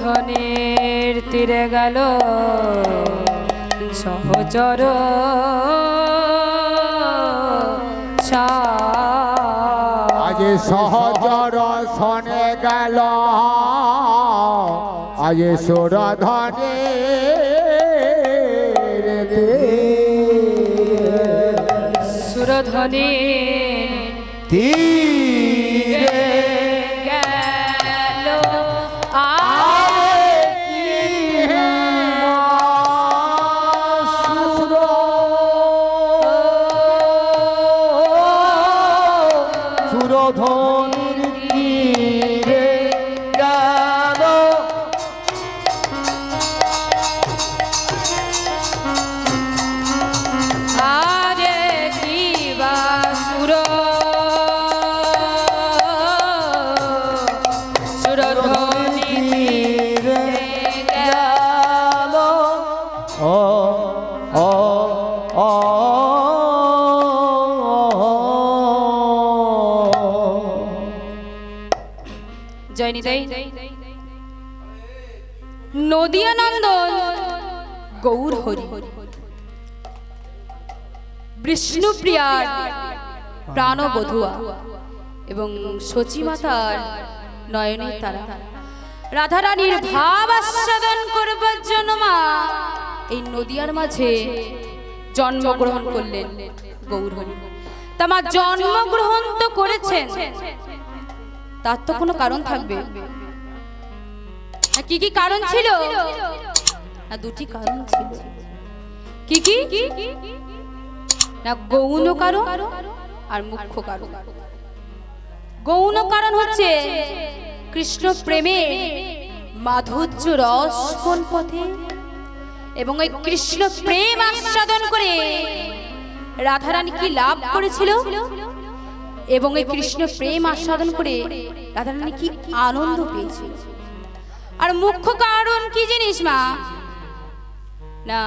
সুরধনের তীরে গেল সহচর আজ সহচর শনে গেল আজ সুরধনের সুরধনের তীরে গেল সুরধনির তীরে গেল আরে কি বাসুর সুরধনির গেল ও ও ও জয়নিতাই নদিয়া নন্দন গৌর হরি বিষ্ণুপ্রিয়ার প্রাণবধুয়া এবং সচিমাতার নয়নের তারা রাধারানীর ভাব আস্বাদন করবার জন্য মা এই নদিয়ার মাঝে জন্মগ্রহণ করলেন গৌর হরি। তা মা জন্মগ্রহণ তো করেছেন, তার তো কোনো কারণ থাকবে। কি কি কারণ ছিল? না দুটি কারণ ছিল। কি কি না গৌণ কারণ আর মুখ্য কারণ। গৌণ কারণ হচ্ছে কৃষ্ণ প্রেমের মাধুর্য রস কোন পথে, এবং এই কৃষ্ণ প্রেম আস্বাদন করে রাধারানী কি লাভ করেছিল, এবং এই কৃষ্ণ প্রেম আস্বাদন করে রাধারানী কি আনন্দ পেয়েছিল। আর মুখ্য কারণ কি জিনিস মা? না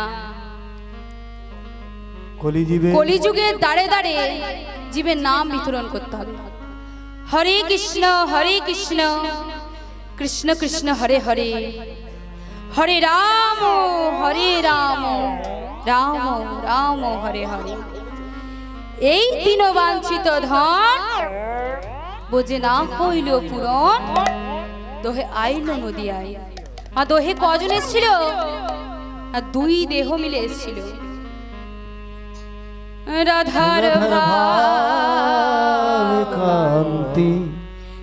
কলিযুগের দাঁড়ে দাঁড়ে জীবের নাম বিতরণ করতে হবে। হরে কৃষ্ণ কৃষ্ণ কৃষ্ণ হরে হরে, হরে রাম রাম রাম হরে হরে। এই তিন বাঞ্ছিত ধন বোঝে না হইল পূরণ, দোহে আইল নদিয়ায়। আর দোহে কজন এসেছিল? আর দুই দেহ মিলে এসেছিল। রাধার কান্তি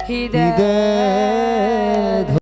হৃদয়